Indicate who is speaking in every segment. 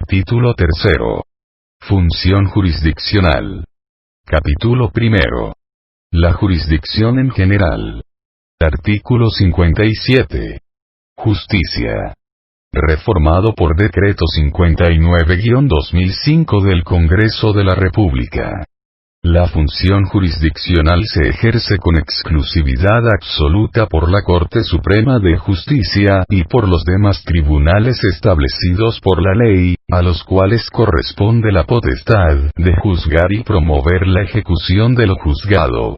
Speaker 1: Título tercero. Función jurisdiccional. Capítulo primero. La jurisdicción en general. Artículo 57. Justicia. Reformado por Decreto 59-2005 del Congreso de la República. La función jurisdiccional se ejerce con exclusividad absoluta por la Corte Suprema de Justicia y por los demás tribunales establecidos por la ley, a los cuales corresponde la potestad de juzgar y promover la ejecución de lo juzgado.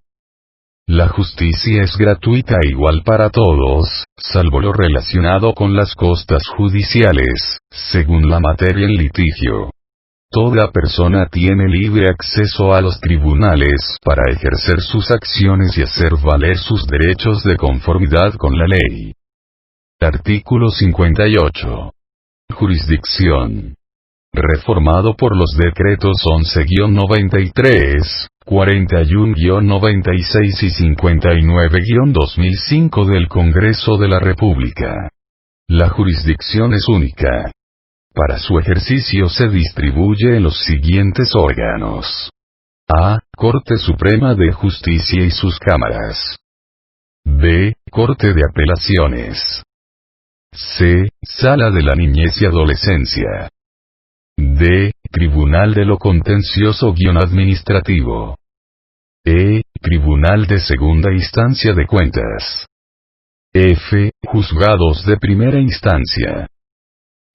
Speaker 1: La justicia es gratuita e igual para todos, salvo lo relacionado con las costas judiciales, según la materia en litigio. Toda persona tiene libre acceso a los tribunales para ejercer sus acciones y hacer valer sus derechos de conformidad con la ley. Artículo 58. Jurisdicción. Reformado por los decretos 11-93, 41-96 y 59-2005 del Congreso de la República. La jurisdicción es única. Para su ejercicio se distribuye en los siguientes órganos. A. Corte Suprema de Justicia y sus cámaras. B. Corte de Apelaciones. C. Sala de la Niñez y Adolescencia. D. Tribunal de lo Contencioso-Administrativo. E. Tribunal de Segunda Instancia de Cuentas. F. Juzgados de Primera Instancia.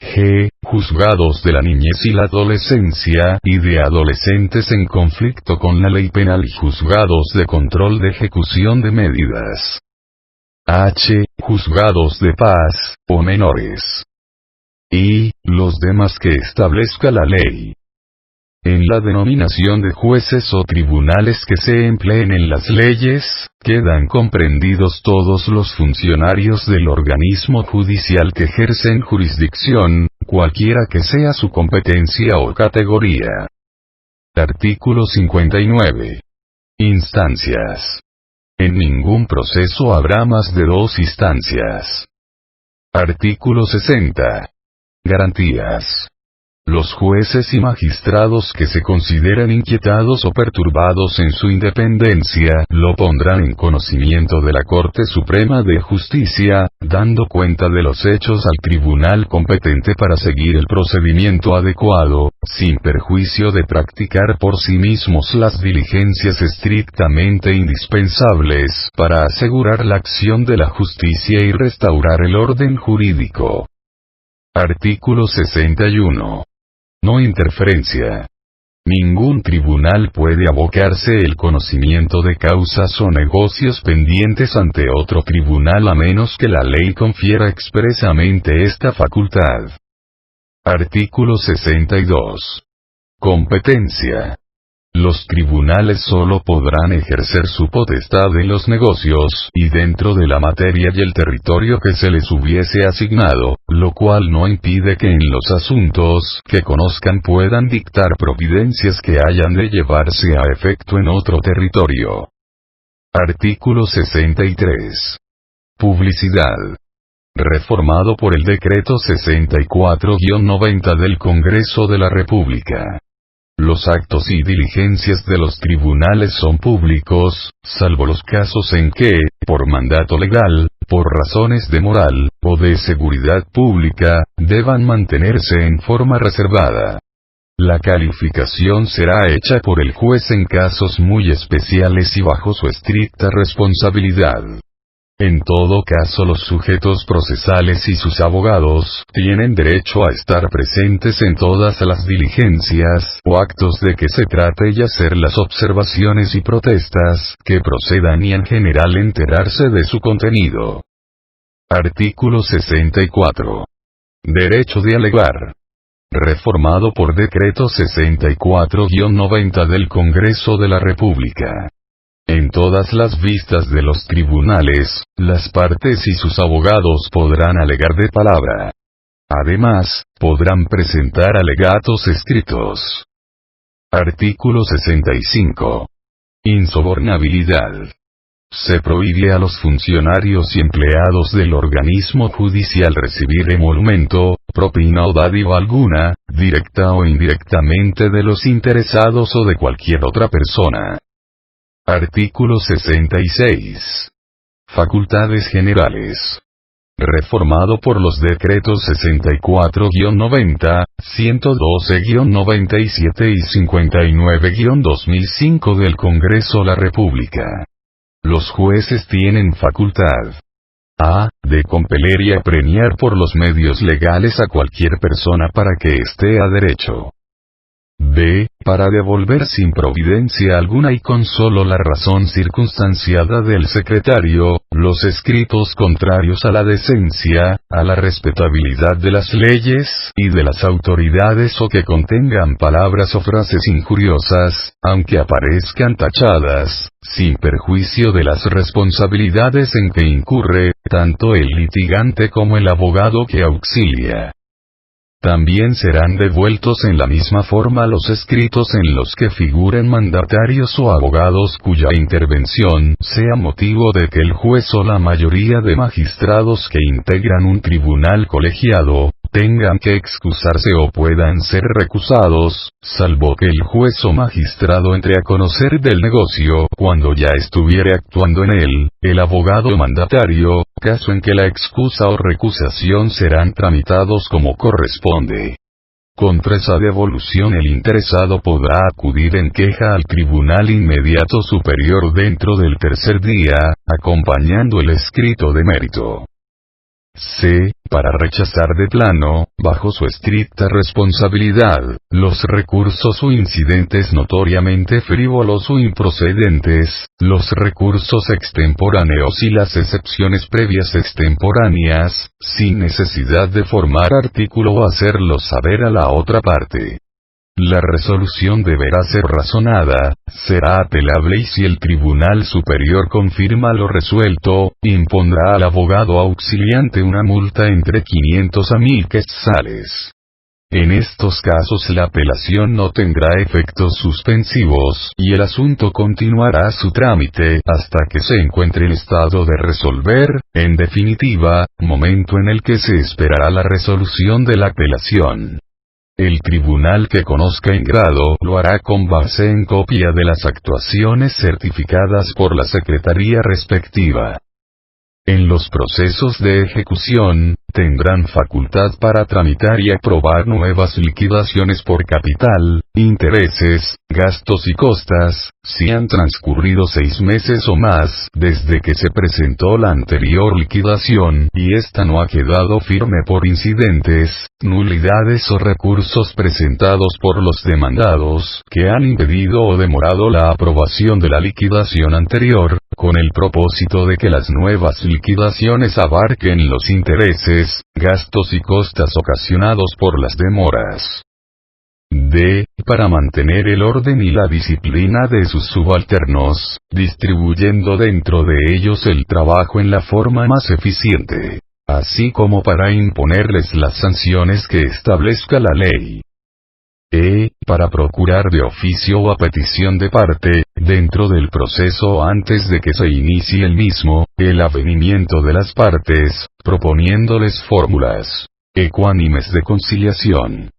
Speaker 1: G. Juzgados de la niñez y la adolescencia y de adolescentes en conflicto con la ley penal y juzgados de control de ejecución de medidas. H. Juzgados de paz, o menores. Y, los demás que establezca la ley. En la denominación de jueces o tribunales que se empleen en las leyes, quedan comprendidos todos los funcionarios del organismo judicial que ejercen jurisdicción, cualquiera que sea su competencia o categoría. Artículo 59. Instancias. En ningún proceso habrá más de 2 instancias. Artículo 60. Garantías. Los jueces y magistrados que se consideren inquietados o perturbados en su independencia, lo pondrán en conocimiento de la Corte Suprema de Justicia, dando cuenta de los hechos al tribunal competente para seguir el procedimiento adecuado, sin perjuicio de practicar por sí mismos las diligencias estrictamente indispensables para asegurar la acción de la justicia y restaurar el orden jurídico. Artículo 61. No interferencia. Ningún tribunal puede abocarse el conocimiento de causas o negocios pendientes ante otro tribunal a menos que la ley confiera expresamente esta facultad. Artículo 62. Competencia. Los tribunales solo podrán ejercer su potestad en los negocios y dentro de la materia y el territorio que se les hubiese asignado, lo cual no impide que en los asuntos que conozcan puedan dictar providencias que hayan de llevarse a efecto en otro territorio. Artículo 63. Publicidad. Reformado por el Decreto 64-90 del Congreso de la República. Los actos y diligencias de los tribunales son públicos, salvo los casos en que, por mandato legal, por razones de moral, o de seguridad pública, deban mantenerse en forma reservada. La calificación será hecha por el juez en casos muy especiales y bajo su estricta responsabilidad. En todo caso, los sujetos procesales y sus abogados tienen derecho a estar presentes en todas las diligencias o actos de que se trate y hacer las observaciones y protestas que procedan y en general enterarse de su contenido. Artículo 64. Derecho de alegar. Reformado por Decreto 64-90 del Congreso de la República. En todas las vistas de los tribunales, las partes y sus abogados podrán alegar de palabra. Además, podrán presentar alegatos escritos. Artículo 65. Insobornabilidad. Se prohíbe a los funcionarios y empleados del organismo judicial recibir emolumento, propina o dádiva alguna, directa o indirectamente de los interesados o de cualquier otra persona. Artículo 66. Facultades generales. Reformado por los decretos 64-90, 112-97 y 59-2005 del Congreso de la República. Los jueces tienen facultad a. de compeler y apremiar por los medios legales a cualquier persona para que esté a derecho. b. para devolver sin providencia alguna y con solo la razón circunstanciada del secretario, los escritos contrarios a la decencia, a la respetabilidad de las leyes y de las autoridades o que contengan palabras o frases injuriosas, aunque aparezcan tachadas, sin perjuicio de las responsabilidades en que incurre, tanto el litigante como el abogado que auxilia. También serán devueltos en la misma forma los escritos en los que figuren mandatarios o abogados cuya intervención sea motivo de que el juez o la mayoría de magistrados que integran un tribunal colegiado, tengan que excusarse o puedan ser recusados, salvo que el juez o magistrado entre a conocer del negocio cuando ya estuviere actuando en él, el abogado mandatario, caso en que la excusa o recusación serán tramitados como corresponde. Contra esa devolución el interesado podrá acudir en queja al tribunal inmediato superior dentro del tercer día, acompañando el escrito de mérito. c. para rechazar de plano, bajo su estricta responsabilidad, los recursos o incidentes notoriamente frívolos o improcedentes, los recursos extemporáneos y las excepciones previas extemporáneas, sin necesidad de formar artículo o hacerlo saber a la otra parte. La resolución deberá ser razonada, será apelable y si el Tribunal Superior confirma lo resuelto, impondrá al abogado auxiliante una multa entre 500 a 1000 quetzales. En estos casos la apelación no tendrá efectos suspensivos y el asunto continuará su trámite hasta que se encuentre en estado de resolver, en definitiva, momento en el que se esperará la resolución de la apelación. El tribunal que conozca en grado lo hará con base en copia de las actuaciones certificadas por la secretaría respectiva. En los procesos de ejecución, tendrán facultad para tramitar y aprobar nuevas liquidaciones por capital, intereses, gastos y costas, si han transcurrido 6 meses o más desde que se presentó la anterior liquidación y ésta no ha quedado firme por incidentes, nulidades o recursos presentados por los demandados que han impedido o demorado la aprobación de la liquidación anterior, con el propósito de que las nuevas liquidaciones abarquen los intereses, gastos y costas ocasionados por las demoras. d. para mantener el orden y la disciplina de sus subalternos, distribuyendo dentro de ellos el trabajo en la forma más eficiente, así como para imponerles las sanciones que establezca la ley. Para procurar de oficio o a petición de parte, dentro del proceso antes de que se inicie el mismo, el avenimiento de las partes, proponiéndoles fórmulas ecuánimes de conciliación.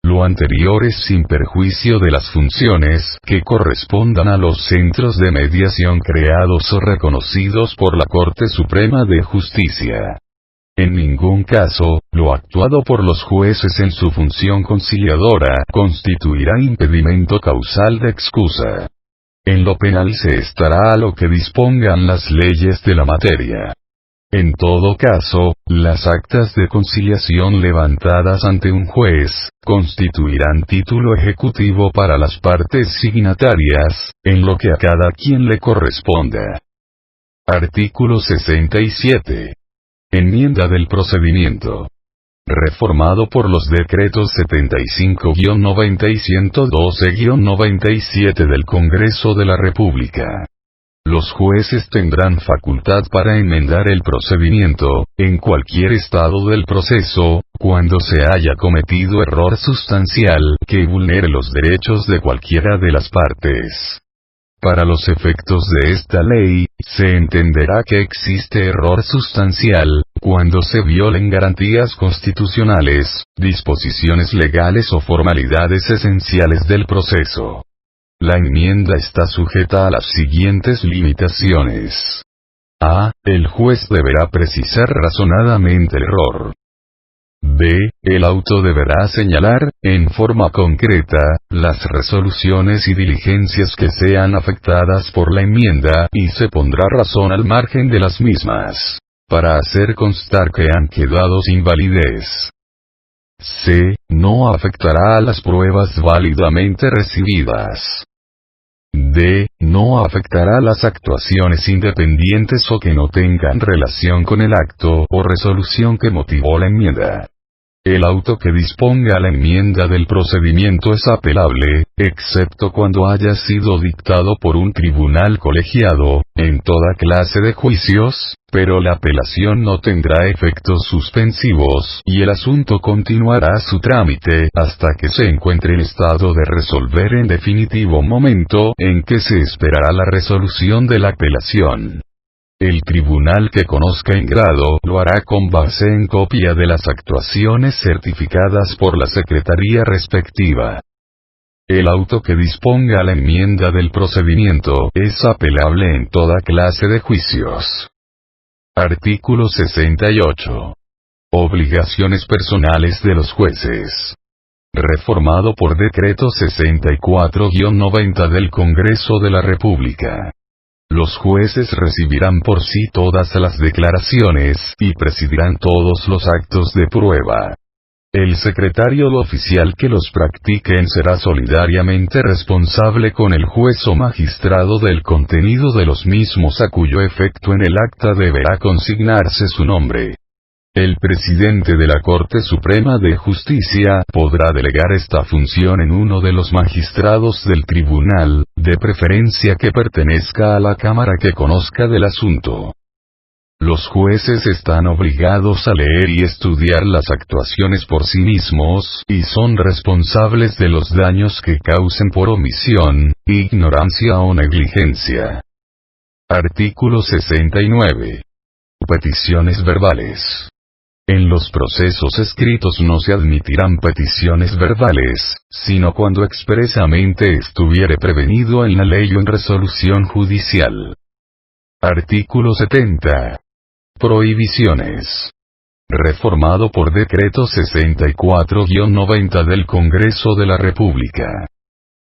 Speaker 1: Lo anterior es sin perjuicio de las funciones que correspondan a los centros de mediación creados o reconocidos por la Corte Suprema de Justicia. En ningún caso, lo actuado por los jueces en su función conciliadora constituirá impedimento causal de excusa. En lo penal se estará a lo que dispongan las leyes de la materia. En todo caso, las actas de conciliación levantadas ante un juez, constituirán título ejecutivo para las partes signatarias, en lo que a cada quien le corresponda. Artículo 67. Enmienda del procedimiento. Reformado por los decretos 75-90 y 112-97 del Congreso de la República. Los jueces tendrán facultad para enmendar el procedimiento, en cualquier estado del proceso, cuando se haya cometido error sustancial que vulnere los derechos de cualquiera de las partes. Para los efectos de esta ley, se entenderá que existe error sustancial, cuando se violen garantías constitucionales, disposiciones legales o formalidades esenciales del proceso. La enmienda está sujeta a las siguientes limitaciones. A. El juez deberá precisar razonadamente el error. B. El auto deberá señalar, en forma concreta, las resoluciones y diligencias que sean afectadas por la enmienda y se pondrá razón al margen de las mismas, para hacer constar que han quedado sin validez. C. No afectará a las pruebas válidamente recibidas. D. No afectará las actuaciones independientes o que no tengan relación con el acto o resolución que motivó la enmienda. El auto que disponga la enmienda del procedimiento es apelable, excepto cuando haya sido dictado por un tribunal colegiado, en toda clase de juicios, pero la apelación no tendrá efectos suspensivos y el asunto continuará su trámite hasta que se encuentre en estado de resolver en definitivo, momento en que se esperará la resolución de la apelación. El tribunal que conozca en grado lo hará con base en copia de las actuaciones certificadas por la secretaría respectiva. El auto que disponga la enmienda del procedimiento es apelable en toda clase de juicios. Artículo 68. Obligaciones personales de los jueces. Reformado por Decreto 64-90 del Congreso de la República. Los jueces recibirán por sí todas las declaraciones y presidirán todos los actos de prueba. El secretario oficial que los practiquen será solidariamente responsable con el juez o magistrado del contenido de los mismos, a cuyo efecto en el acta deberá consignarse su nombre. El presidente de la Corte Suprema de Justicia podrá delegar esta función en uno de los magistrados del tribunal, de preferencia que pertenezca a la Cámara que conozca del asunto. Los jueces están obligados a leer y estudiar las actuaciones por sí mismos, y son responsables de los daños que causen por omisión, ignorancia o negligencia. Artículo 69. Peticiones verbales. En los procesos escritos no se admitirán peticiones verbales, sino cuando expresamente estuviere prevenido en la ley o en resolución judicial. Artículo 70. Prohibiciones. Reformado por Decreto 64-90 del Congreso de la República.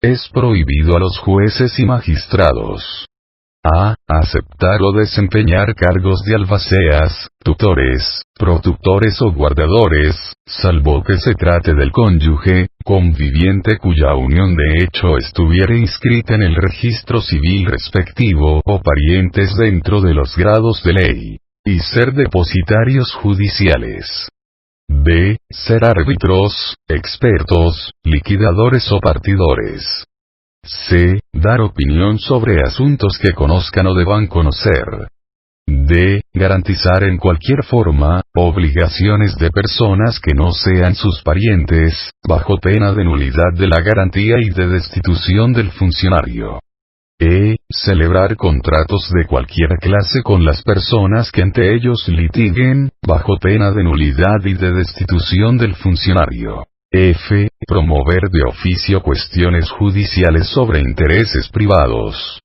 Speaker 1: Es prohibido a los jueces y magistrados: a. Aceptar o desempeñar cargos de albaceas, tutores, protutores o guardadores, salvo que se trate del cónyuge, conviviente cuya unión de hecho estuviere inscrita en el registro civil respectivo, o parientes dentro de los grados de ley, y ser depositarios judiciales. b. Ser árbitros, expertos, liquidadores o partidores. c. Dar opinión sobre asuntos que conozcan o deban conocer. d. Garantizar en cualquier forma, obligaciones de personas que no sean sus parientes, bajo pena de nulidad de la garantía y de destitución del funcionario. e. Celebrar contratos de cualquier clase con las personas que ante ellos litiguen, bajo pena de nulidad y de destitución del funcionario. f. Promover de oficio cuestiones judiciales sobre intereses privados.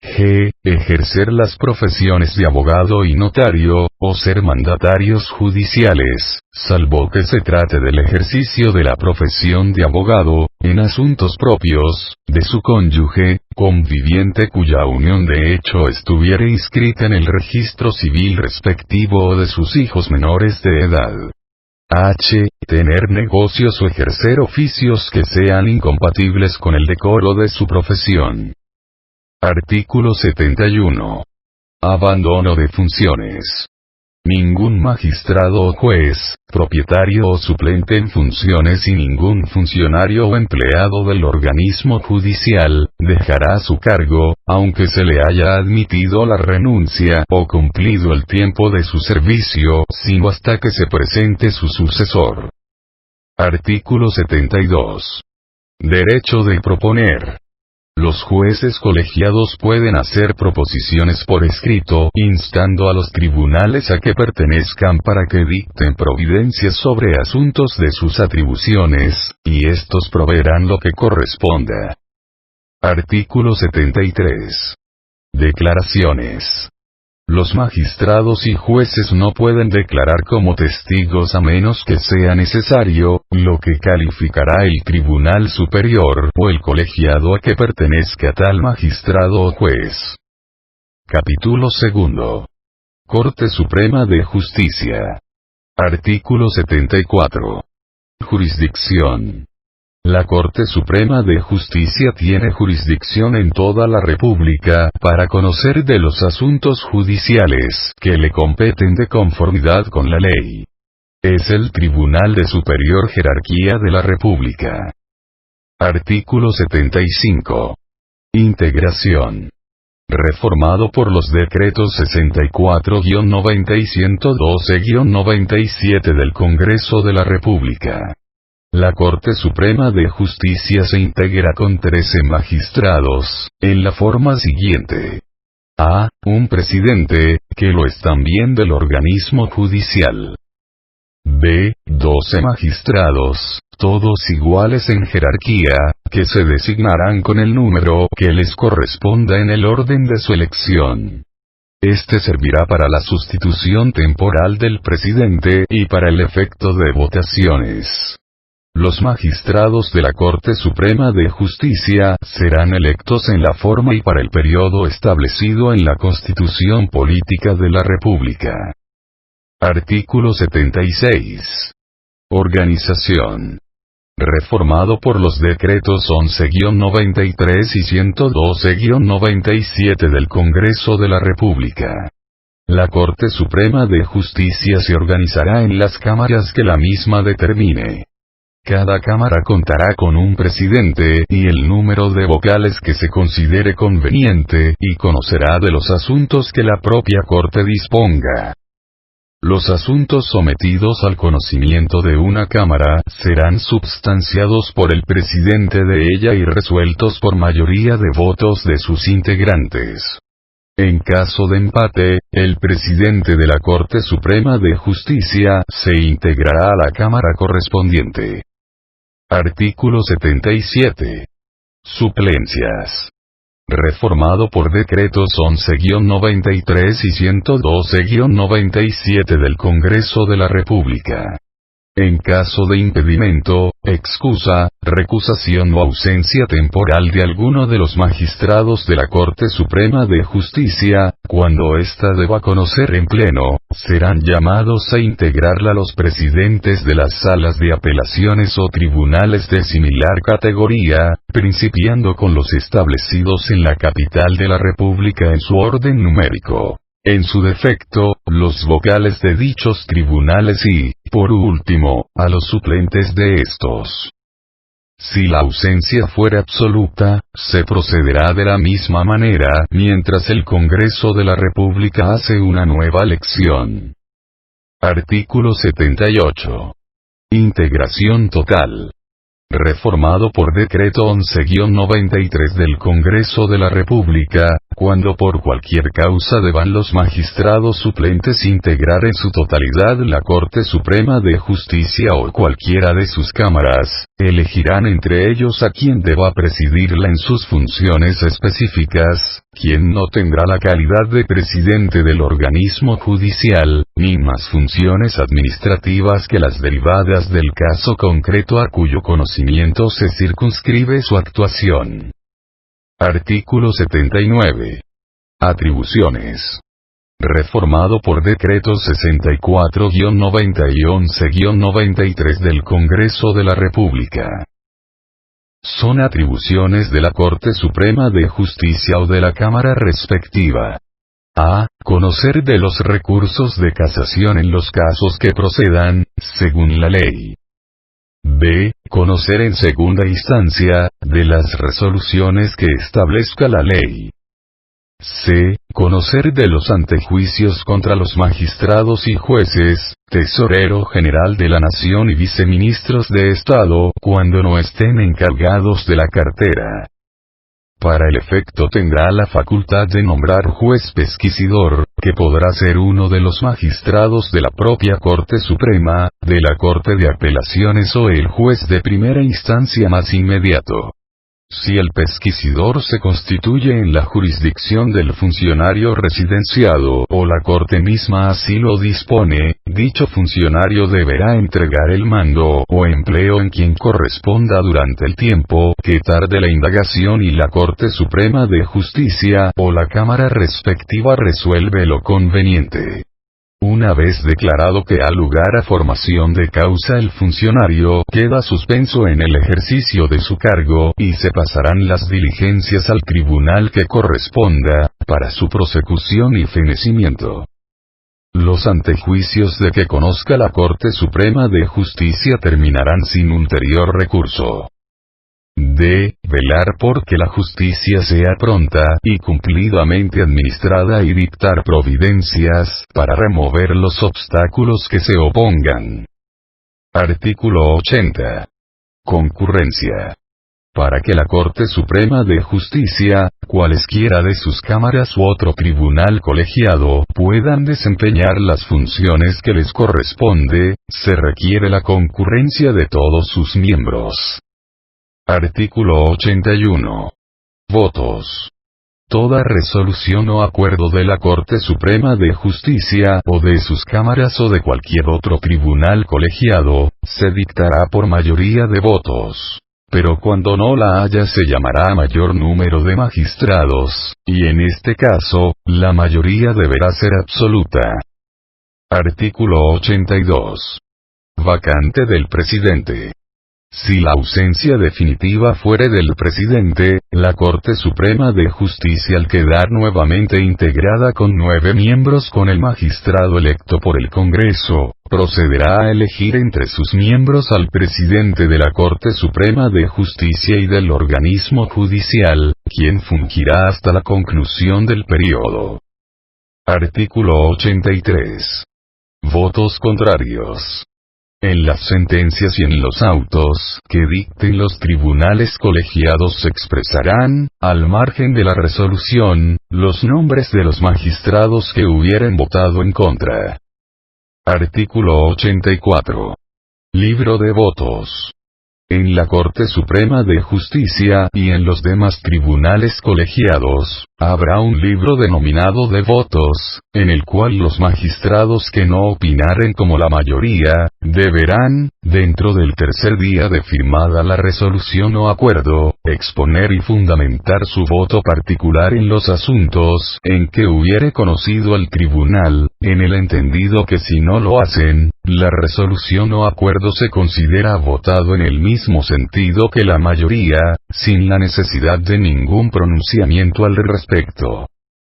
Speaker 1: g. Ejercer las profesiones de abogado y notario, o ser mandatarios judiciales, salvo que se trate del ejercicio de la profesión de abogado, en asuntos propios, de su cónyuge, conviviente cuya unión de hecho estuviere inscrita en el registro civil respectivo, o de sus hijos menores de edad. h. Tener negocios o ejercer oficios que sean incompatibles con el decoro de su profesión. Artículo 71. Abandono de funciones. Ningún magistrado o juez, propietario o suplente en funciones y ningún funcionario o empleado del organismo judicial, dejará su cargo, aunque se le haya admitido la renuncia o cumplido el tiempo de su servicio, sino hasta que se presente su sucesor. Artículo 72. Derecho de proponer. Los jueces colegiados pueden hacer proposiciones por escrito, instando a los tribunales a que pertenezcan para que dicten providencias sobre asuntos de sus atribuciones, y estos proveerán lo que corresponda. Artículo 73. Declaraciones. Los magistrados y jueces no pueden declarar como testigos a menos que sea necesario, lo que calificará el Tribunal Superior o el colegiado a que pertenezca tal magistrado o juez. Capítulo 2. Corte Suprema de Justicia. Artículo 74. Jurisdicción. La Corte Suprema de Justicia tiene jurisdicción en toda la República, para conocer de los asuntos judiciales que le competen de conformidad con la ley. Es el Tribunal de Superior Jerarquía de la República. Artículo 75. Integración. Reformado por los decretos 64-90 y 112-97 del Congreso de la República. La Corte Suprema de Justicia se integra con 13 magistrados, en la forma siguiente. A. Un presidente, que lo es también del organismo judicial. B. 12 magistrados, todos iguales en jerarquía, que se designarán con el número que les corresponda en el orden de su elección. Este servirá para la sustitución temporal del presidente y para el efecto de votaciones. Los magistrados de la Corte Suprema de Justicia serán electos en la forma y para el periodo establecido en la Constitución Política de la República. Artículo 76. Organización. Reformado por los decretos 11-93 y 112-97 del Congreso de la República. La Corte Suprema de Justicia se organizará en las cámaras que la misma determine. Cada cámara contará con un presidente y el número de vocales que se considere conveniente, y conocerá de los asuntos que la propia Corte disponga. Los asuntos sometidos al conocimiento de una cámara serán substanciados por el presidente de ella y resueltos por mayoría de votos de sus integrantes. En caso de empate, el presidente de la Corte Suprema de Justicia se integrará a la cámara correspondiente. Artículo 77. Suplencias. Reformado por decretos 11-93 y 112-97 del Congreso de la República. En caso de impedimento, excusa, recusación o ausencia temporal de alguno de los magistrados de la Corte Suprema de Justicia, cuando ésta deba conocer en pleno, serán llamados a integrarla los presidentes de las salas de apelaciones o tribunales de similar categoría, principiando con los establecidos en la capital de la República en su orden numérico. En su defecto, los vocales de dichos tribunales y, por último, a los suplentes de estos. Si la ausencia fuera absoluta, se procederá de la misma manera mientras el Congreso de la República hace una nueva elección. Artículo 78. Integración total. Reformado por decreto 11-93 del Congreso de la República, cuando por cualquier causa deban los magistrados suplentes integrar en su totalidad la Corte Suprema de Justicia o cualquiera de sus cámaras, elegirán entre ellos a quien deba presidirla en sus funciones específicas, quien no tendrá la calidad de presidente del organismo judicial, ni más funciones administrativas que las derivadas del caso concreto a cuyo conocimiento se circunscribe su actuación. Artículo 79. Atribuciones. Reformado por decretos 64-90 y 11-93 del Congreso de la República. Son atribuciones de la Corte Suprema de Justicia o de la Cámara respectiva. A. Conocer de los recursos de casación en los casos que procedan, según la ley. B. Conocer en segunda instancia, de las resoluciones que establezca la ley. C. Conocer de los antejuicios contra los magistrados y jueces, Tesorero General de la Nación y viceministros de Estado, cuando no estén encargados de la cartera. Para el efecto tendrá la facultad de nombrar juez pesquisidor, que podrá ser uno de los magistrados de la propia Corte Suprema, de la Corte de Apelaciones o el juez de primera instancia más inmediato. Si el pesquisidor se constituye en la jurisdicción del funcionario residenciado o la Corte misma así lo dispone, dicho funcionario deberá entregar el mando o empleo en quien corresponda durante el tiempo que tarde la indagación y la Corte Suprema de Justicia o la Cámara respectiva resuelve lo conveniente. Una vez declarado que ha lugar a formación de causa, el funcionario queda suspenso en el ejercicio de su cargo, y se pasarán las diligencias al tribunal que corresponda, para su prosecución y fenecimiento. Los antejuicios de que conozca la Corte Suprema de Justicia terminarán sin ulterior recurso. D. Velar por que la justicia sea pronta y cumplidamente administrada y dictar providencias para remover los obstáculos que se opongan. Artículo 80. Concurrencia. Para que la Corte Suprema de Justicia, cualesquiera de sus cámaras u otro tribunal colegiado, puedan desempeñar las funciones que les corresponde, se requiere la concurrencia de todos sus miembros. Artículo 81. Votos. Toda resolución o acuerdo de la Corte Suprema de Justicia o de sus cámaras o de cualquier otro tribunal colegiado, se dictará por mayoría de votos. Pero cuando no la haya se llamará a mayor número de magistrados, y en este caso, la mayoría deberá ser absoluta. Artículo 82. Vacante del presidente. Si la ausencia definitiva fuere del presidente, la Corte Suprema de Justicia al quedar nuevamente integrada con 9 miembros con el magistrado electo por el Congreso, procederá a elegir entre sus miembros al presidente de la Corte Suprema de Justicia y del organismo judicial, quien fungirá hasta la conclusión del período. Artículo 83. Votos contrarios. En las sentencias y en los autos que dicten los tribunales colegiados se expresarán, al margen de la resolución, los nombres de los magistrados que hubieren votado en contra. Artículo 84. Libro de votos. En la Corte Suprema de Justicia y en los demás tribunales colegiados, habrá un libro denominado de votos, en el cual los magistrados que no opinaren como la mayoría, deberán, dentro del tercer día de firmada la resolución o acuerdo, exponer y fundamentar su voto particular en los asuntos en que hubiere conocido el tribunal, en el entendido que si no lo hacen, la resolución o acuerdo se considera votado en el mismo sentido que la mayoría, sin la necesidad de ningún pronunciamiento al respecto.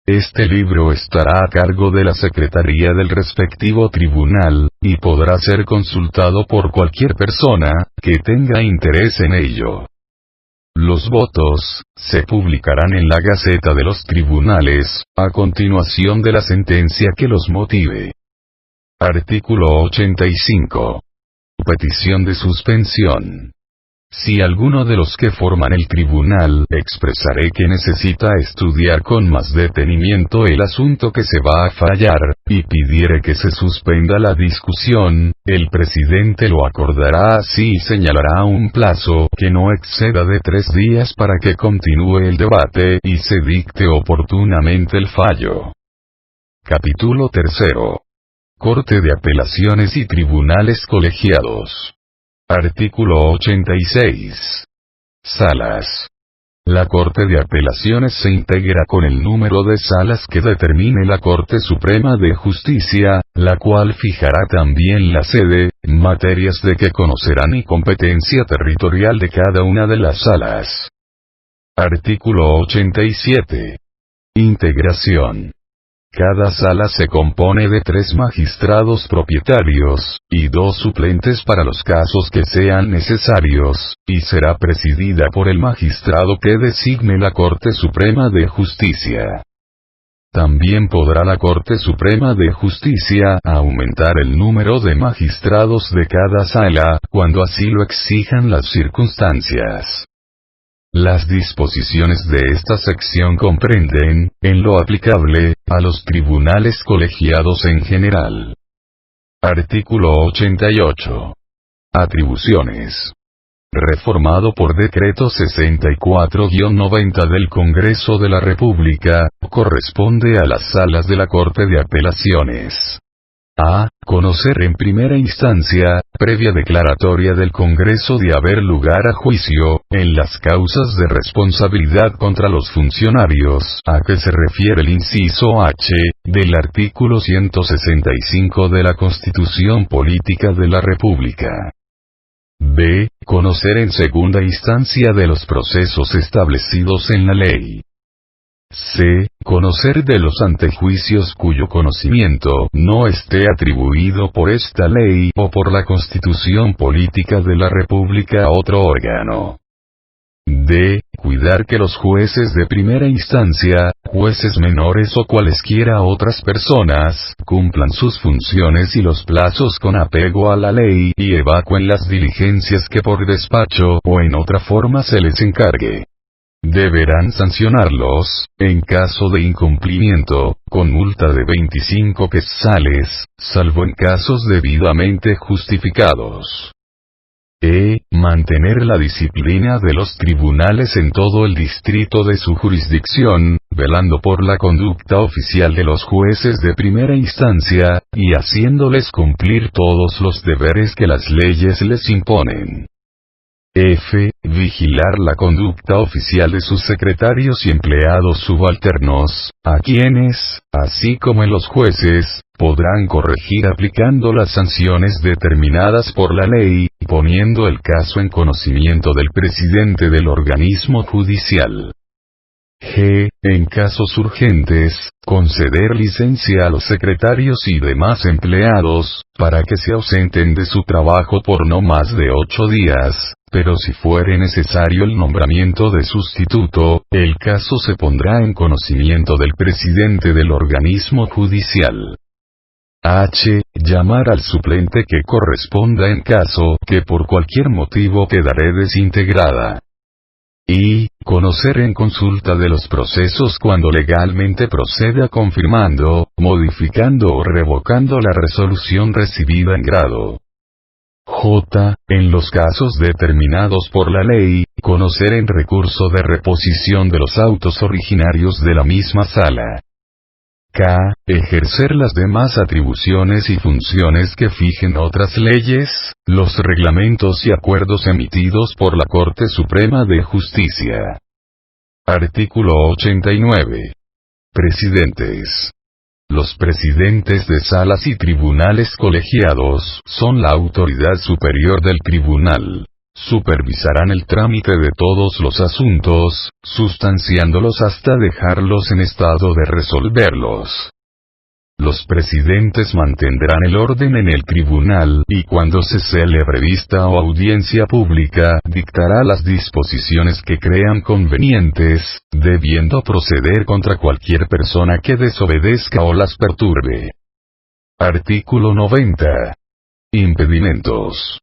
Speaker 1: Este libro estará a cargo de la Secretaría del respectivo tribunal, y podrá ser consultado por cualquier persona que tenga interés en ello. Los votos se publicarán en la Gaceta de los Tribunales, a continuación de la sentencia que los motive. Artículo 85. Petición de suspensión. Si alguno de los que forman el tribunal expresare que necesita estudiar con más detenimiento el asunto que se va a fallar, y pidiere que se suspenda la discusión, el presidente lo acordará así y señalará un plazo que no exceda de 3 días para que continúe el debate y se dicte oportunamente el fallo. Capítulo 3. Corte de Apelaciones y Tribunales Colegiados. Artículo 86. Salas. La Corte de Apelaciones se integra con el número de salas que determine la Corte Suprema de Justicia, la cual fijará también la sede, materias de que conocerán y competencia territorial de cada una de las salas. Artículo 87. Integración. Cada sala se compone de 3 magistrados propietarios, y 2 suplentes para los casos que sean necesarios, y será presidida por el magistrado que designe la Corte Suprema de Justicia. También podrá la Corte Suprema de Justicia aumentar el número de magistrados de cada sala, cuando así lo exijan las circunstancias. Las disposiciones de esta sección comprenden, en lo aplicable, a los tribunales colegiados en general. Artículo 88. Atribuciones. Reformado por Decreto 64-90 del Congreso de la República, corresponde a las salas de la Corte de Apelaciones. A. Conocer en primera instancia, previa declaratoria del Congreso de haber lugar a juicio, en las causas de responsabilidad contra los funcionarios, a que se refiere el inciso H, del artículo 165 de la Constitución Política de la República. B. Conocer en segunda instancia de los procesos establecidos en la ley. C. Conocer de los antejuicios cuyo conocimiento no esté atribuido por esta ley o por la Constitución Política de la República a otro órgano. D. Cuidar que los jueces de primera instancia, jueces menores o cualesquiera otras personas, cumplan sus funciones y los plazos con apego a la ley y evacuen las diligencias que por despacho o en otra forma se les encargue. Deberán sancionarlos, en caso de incumplimiento, con multa de 25 quetzales, salvo en casos debidamente justificados. Mantener la disciplina de los tribunales en todo el distrito de su jurisdicción, velando por la conducta oficial de los jueces de primera instancia, y haciéndoles cumplir todos los deberes que las leyes les imponen. Vigilar la conducta oficial de sus secretarios y empleados subalternos, a quienes, así como en los jueces, podrán corregir aplicando las sanciones determinadas por la ley, poniendo el caso en conocimiento del presidente del organismo judicial. En casos urgentes, conceder licencia a los secretarios y demás empleados, para que se ausenten de su trabajo por no más de 8 días, pero si fuere necesario el nombramiento de sustituto, el caso se pondrá en conocimiento del presidente del organismo judicial. Llamar al suplente que corresponda en caso que por cualquier motivo quedare desintegrada. Conocer en consulta de los procesos cuando legalmente proceda confirmando, modificando o revocando la resolución recibida en grado. En los casos determinados por la ley, conocer en recurso de reposición de los autos originarios de la misma sala. Ejercer las demás atribuciones y funciones que fijen otras leyes, los reglamentos y acuerdos emitidos por la Corte Suprema de Justicia. Artículo 89. Presidentes. Los presidentes de salas y tribunales colegiados son la autoridad superior del tribunal. Supervisarán el trámite de todos los asuntos, sustanciándolos hasta dejarlos en estado de resolverlos. Los presidentes mantendrán el orden en el tribunal y cuando se celebre vista o audiencia pública dictará las disposiciones que crean convenientes, debiendo proceder contra cualquier persona que desobedezca o las perturbe. Artículo 90. Impedimentos.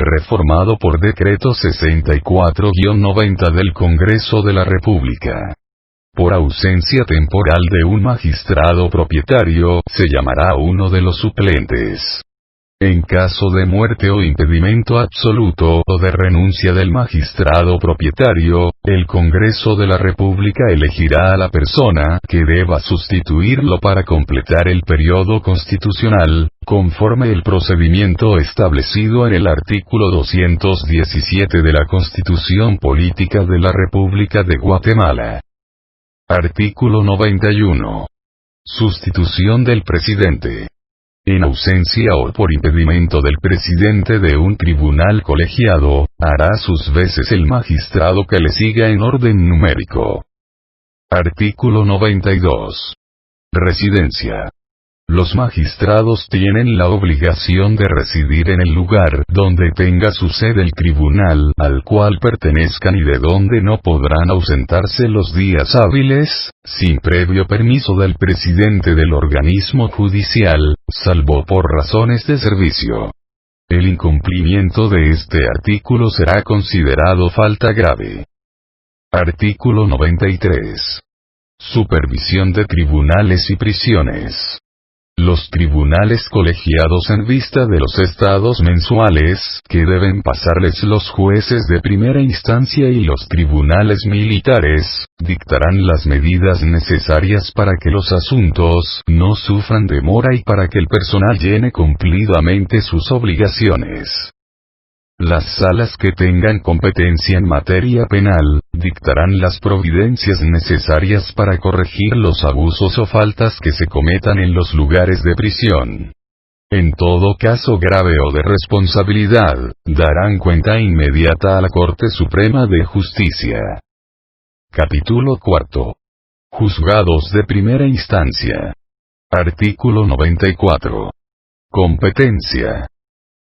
Speaker 1: Reformado por Decreto 64-90 del Congreso de la República. Por ausencia temporal de un magistrado propietario, se llamará a uno de los suplentes. En caso de muerte o impedimento absoluto o de renuncia del magistrado propietario, el Congreso de la República elegirá a la persona que deba sustituirlo para completar el periodo constitucional, conforme el procedimiento establecido en el artículo 217 de la Constitución Política de la República de Guatemala. Artículo 91. Sustitución del presidente. En ausencia o por impedimento del presidente de un tribunal colegiado, hará sus veces el magistrado que le siga en orden numérico. Artículo 92. Residencia. Los magistrados tienen la obligación de residir en el lugar donde tenga su sede el tribunal al cual pertenezcan y de donde no podrán ausentarse los días hábiles, sin previo permiso del presidente del organismo judicial, salvo por razones de servicio. El incumplimiento de este artículo será considerado falta grave. Artículo 93. Supervisión de tribunales y prisiones. Los tribunales colegiados en vista de los estados mensuales que deben pasarles los jueces de primera instancia y los tribunales militares, dictarán las medidas necesarias para que los asuntos no sufran demora y para que el personal llene cumplidamente sus obligaciones. Las salas que tengan competencia en materia penal, dictarán las providencias necesarias para corregir los abusos o faltas que se cometan en los lugares de prisión. En todo caso grave o de responsabilidad, darán cuenta inmediata a la Corte Suprema de Justicia. Capítulo 4. Juzgados de primera instancia. Artículo 94. Competencia.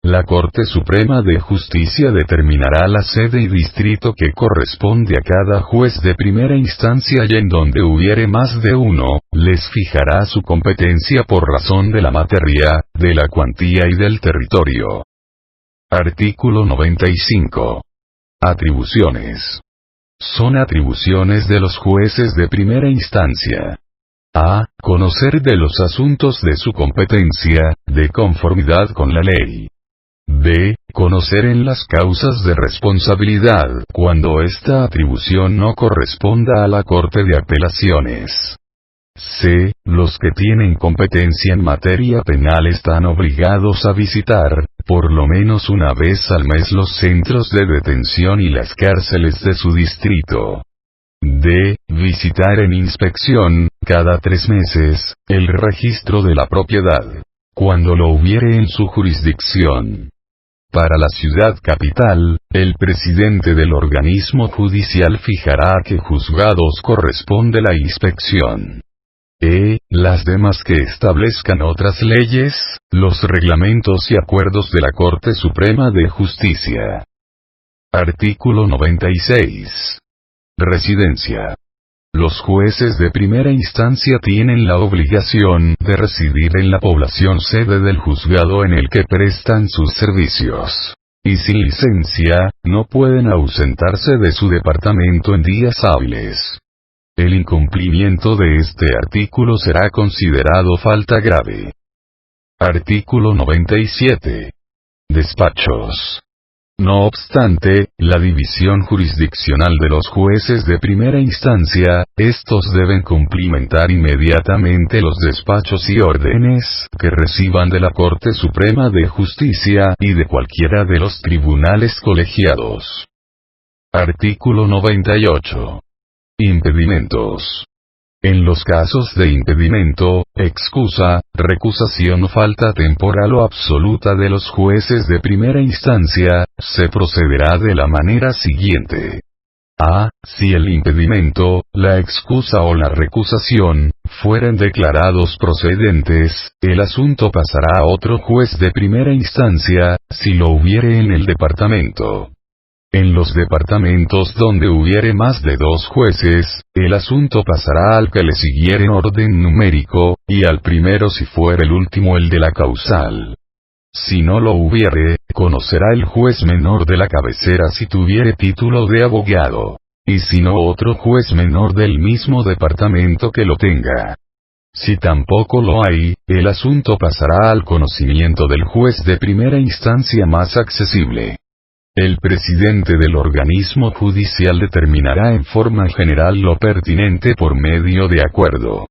Speaker 1: La Corte Suprema de Justicia determinará la sede y distrito que corresponde a cada juez de primera instancia y en donde hubiere más de uno, les fijará su competencia por razón de la materia, de la cuantía y del territorio. Artículo 95. Atribuciones. Son atribuciones de los jueces de primera instancia. A. Conocer de los asuntos de su competencia, de conformidad con la ley. B. Conocer en las causas de responsabilidad, cuando esta atribución no corresponda a la Corte de Apelaciones. C. Los que tienen competencia en materia penal están obligados a visitar, por lo menos una vez al mes, los centros de detención y las cárceles de su distrito. D. Visitar en inspección, cada 3 meses, el registro de la propiedad, cuando lo hubiere en su jurisdicción. Para la ciudad capital, el presidente del organismo judicial fijará a qué juzgados corresponde la inspección. Las demás que establezcan otras leyes, los reglamentos y acuerdos de la Corte Suprema de Justicia. Artículo 96. Residencia. Los jueces de primera instancia tienen la obligación de residir en la población sede del juzgado en el que prestan sus servicios. Y sin licencia, no pueden ausentarse de su departamento en días hábiles. El incumplimiento de este artículo será considerado falta grave. Artículo 97. Despachos. No obstante, la división jurisdiccional de los jueces de primera instancia, estos deben cumplimentar inmediatamente los despachos y órdenes que reciban de la Corte Suprema de Justicia y de cualquiera de los tribunales colegiados. Artículo 98. Impedimentos. En los casos de impedimento, excusa, recusación o falta temporal o absoluta de los jueces de primera instancia, se procederá de la manera siguiente. A. Si el impedimento, la excusa o la recusación, fueren declarados procedentes, el asunto pasará a otro juez de primera instancia, si lo hubiere en el departamento. En los departamentos donde hubiere más de 2 jueces, el asunto pasará al que le siguiere en orden numérico, y al primero si fuere el último el de la causal. Si no lo hubiere, conocerá el juez menor de la cabecera si tuviere título de abogado. Y si no, otro juez menor del mismo departamento que lo tenga. Si tampoco lo hay, el asunto pasará al conocimiento del juez de primera instancia más accesible. El presidente del organismo judicial determinará en forma general lo pertinente por medio de acuerdo.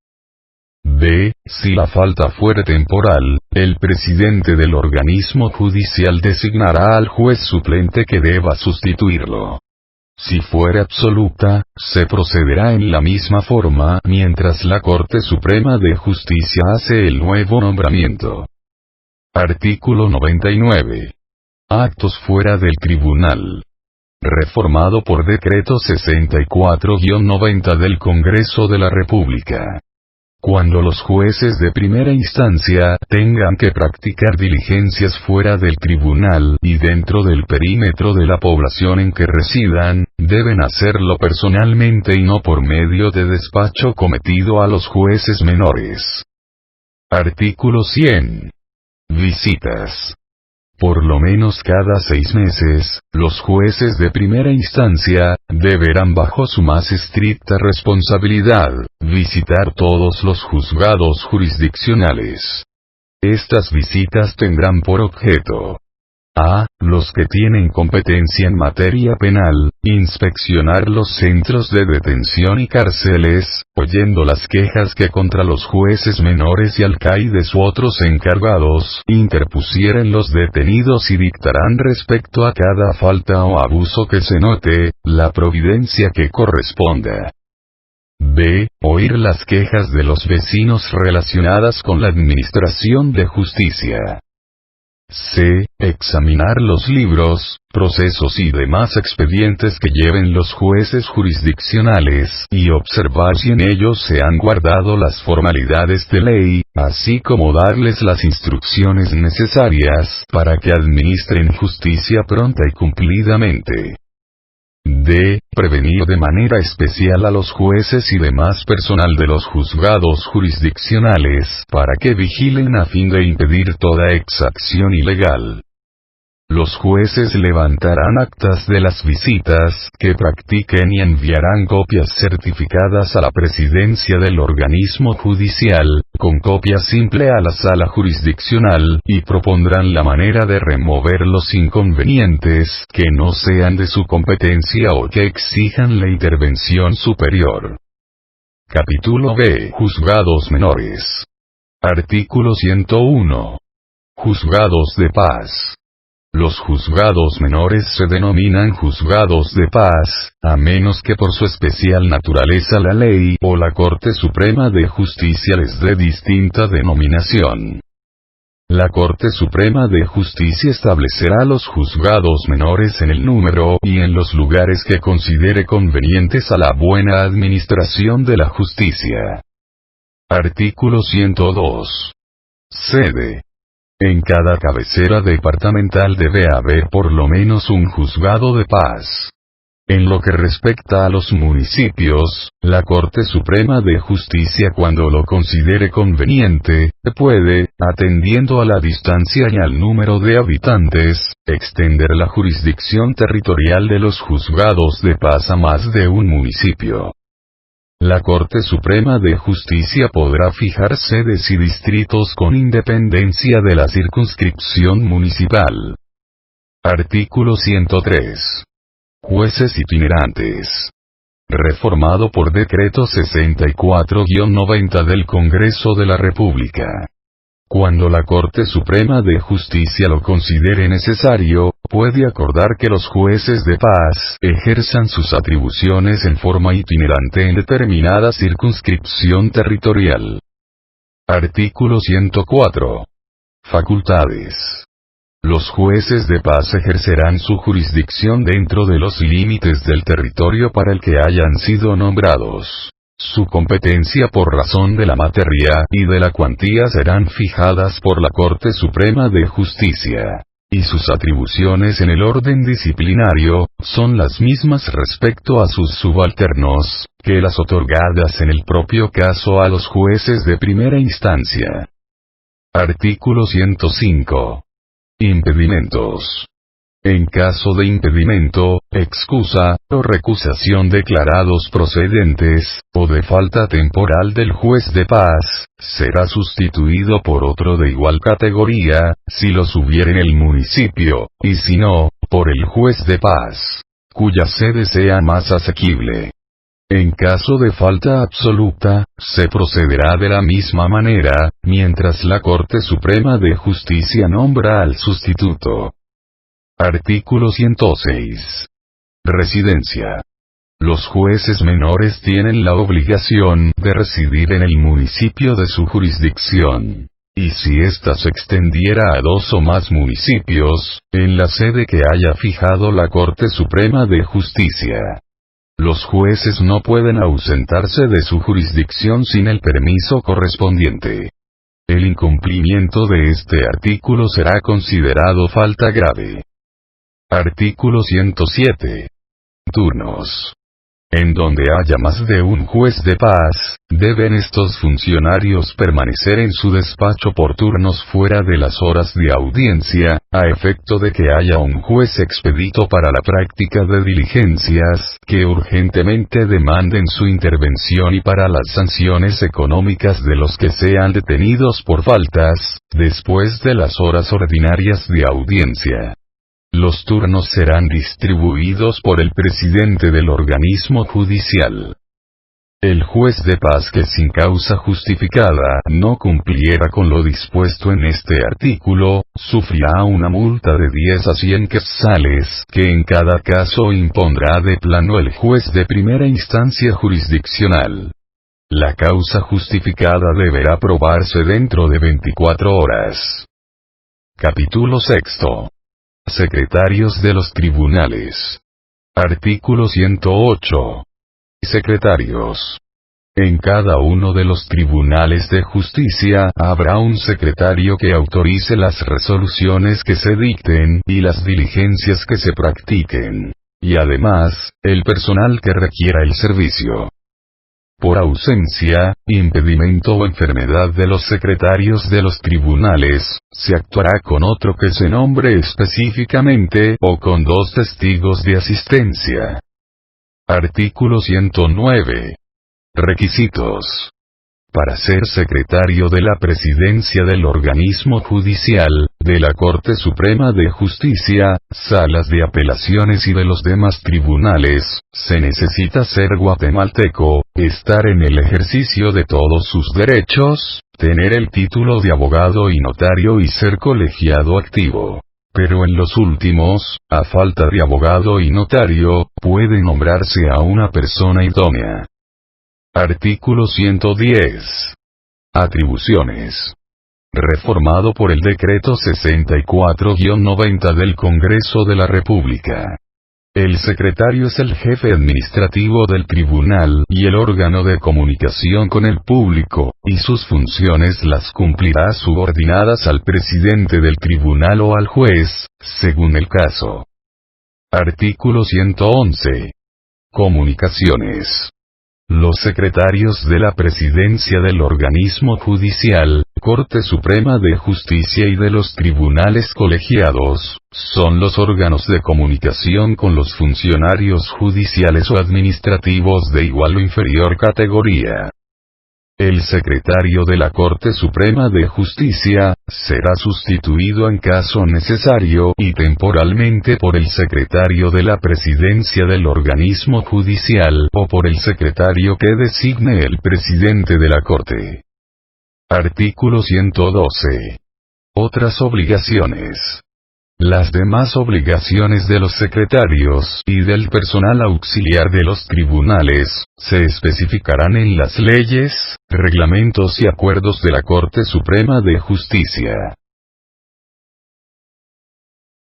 Speaker 1: B. Si la falta fuere temporal, el presidente del organismo judicial designará al juez suplente que deba sustituirlo. Si fuere absoluta, se procederá en la misma forma mientras la Corte Suprema de Justicia hace el nuevo nombramiento. Artículo 99. Actos fuera del tribunal. Reformado por Decreto 64-90 del Congreso de la República. Cuando los jueces de primera instancia tengan que practicar diligencias fuera del tribunal y dentro del perímetro de la población en que residan, deben hacerlo personalmente y no por medio de despacho cometido a los jueces menores. Artículo 100. Visitas. por lo menos cada 6 meses, los jueces de primera instancia, deberán bajo su más estricta responsabilidad, visitar todos los juzgados jurisdiccionales. Estas visitas tendrán por objeto: a. Los que tienen competencia en materia penal, inspeccionar los centros de detención y cárceles, oyendo las quejas que contra los jueces menores y alcaides u otros encargados interpusieren los detenidos y dictarán respecto a cada falta o abuso que se note, la providencia que corresponda. B. Oír las quejas de los vecinos relacionadas con la administración de justicia. C. Examinar los libros, procesos y demás expedientes que lleven los jueces jurisdiccionales y observar si en ellos se han guardado las formalidades de ley, así como darles las instrucciones necesarias para que administren justicia pronta y cumplidamente. D. Prevenir de manera especial a los jueces y demás personal de los juzgados jurisdiccionales para que vigilen a fin de impedir toda exacción ilegal. Los jueces levantarán actas de las visitas que practiquen y enviarán copias certificadas a la presidencia del organismo judicial, con copia simple a la sala jurisdiccional, y propondrán la manera de remover los inconvenientes que no sean de su competencia o que exijan la intervención superior. Capítulo B. Juzgados menores. Artículo 101. Juzgados de paz. Los juzgados menores se denominan juzgados de paz, a menos que por su especial naturaleza la ley o la Corte Suprema de Justicia les dé distinta denominación. La Corte Suprema de Justicia establecerá los juzgados menores en el número y en los lugares que considere convenientes a la buena administración de la justicia. Artículo 102. Sede. En cada cabecera departamental debe haber por lo menos un juzgado de paz. En lo que respecta a los municipios, la Corte Suprema de Justicia, cuando lo considere conveniente, puede, atendiendo a la distancia y al número de habitantes, extender la jurisdicción territorial de los juzgados de paz a más de un municipio. La Corte Suprema de Justicia podrá fijar sedes y distritos con independencia de la circunscripción municipal. Artículo 103. Jueces itinerantes. Reformado por Decreto 64-90 del Congreso de la República. Cuando la Corte Suprema de Justicia lo considere necesario, puede acordar que los jueces de paz ejerzan sus atribuciones en forma itinerante en determinada circunscripción territorial. Artículo 104. Facultades. Los jueces de paz ejercerán su jurisdicción dentro de los límites del territorio para el que hayan sido nombrados. Su competencia por razón de la materia y de la cuantía serán fijadas por la Corte Suprema de Justicia. Y sus atribuciones en el orden disciplinario son las mismas respecto a sus subalternos, que las otorgadas en el propio caso a los jueces de primera instancia. Artículo 105. Impedimentos. En caso de impedimento, excusa, o recusación declarados procedentes, o de falta temporal del juez de paz, será sustituido por otro de igual categoría, si los hubiere en el municipio, y si no, por el juez de paz, cuya sede sea más asequible. En caso de falta absoluta, se procederá de la misma manera, mientras la Corte Suprema de Justicia nombra al sustituto. Artículo 106. Residencia. Los jueces menores tienen la obligación de residir en el municipio de su jurisdicción. Y si ésta se extendiera a 2 o más municipios, en la sede que haya fijado la Corte Suprema de Justicia. Los jueces no pueden ausentarse de su jurisdicción sin el permiso correspondiente. El incumplimiento de este artículo será considerado falta grave. Artículo 107. Turnos. En donde haya más de un juez de paz, deben estos funcionarios permanecer en su despacho por turnos fuera de las horas de audiencia, a efecto de que haya un juez expedito para la práctica de diligencias que urgentemente demanden su intervención y para las sanciones económicas de los que sean detenidos por faltas, después de las horas ordinarias de audiencia. Los turnos serán distribuidos por el presidente del organismo judicial. El juez de paz que sin causa justificada no cumpliera con lo dispuesto en este artículo, sufrirá una multa de 10 a 100 quetzales que en cada caso impondrá de plano el juez de primera instancia jurisdiccional. La causa justificada deberá probarse dentro de 24 horas. Capítulo 6. Secretarios de los tribunales. Artículo 108. Secretarios. En cada uno de los tribunales de justicia habrá un secretario que autorice las resoluciones que se dicten y las diligencias que se practiquen. Y además, el personal que requiera el servicio. Por ausencia, impedimento o enfermedad de los secretarios de los tribunales, se actuará con otro que se nombre específicamente o con 2 testigos de asistencia. Artículo 109. Requisitos. Para ser secretario de la presidencia del organismo judicial, de la Corte Suprema de Justicia, salas de apelaciones y de los demás tribunales, se necesita ser guatemalteco, estar en el ejercicio de todos sus derechos, tener el título de abogado y notario y ser colegiado activo. Pero en los últimos, a falta de abogado y notario, puede nombrarse a una persona idónea. Artículo 110. Atribuciones. Reformado por el Decreto 64-90 del Congreso de la República. El secretario es el jefe administrativo del tribunal y el órgano de comunicación con el público, y sus funciones las cumplirá subordinadas al presidente del tribunal o al juez, según el caso. Artículo 111. Comunicaciones. Los secretarios de la presidencia del organismo judicial, Corte Suprema de Justicia y de los tribunales colegiados, son los órganos de comunicación con los funcionarios judiciales o administrativos de igual o inferior categoría. El secretario de la Corte Suprema de Justicia será sustituido en caso necesario y temporalmente por el secretario de la presidencia del organismo judicial o por el secretario que designe el presidente de la Corte. Artículo 112. Otras obligaciones. Las demás obligaciones de los secretarios y del personal auxiliar de los tribunales, se especificarán en las leyes, reglamentos y acuerdos de la Corte Suprema de Justicia.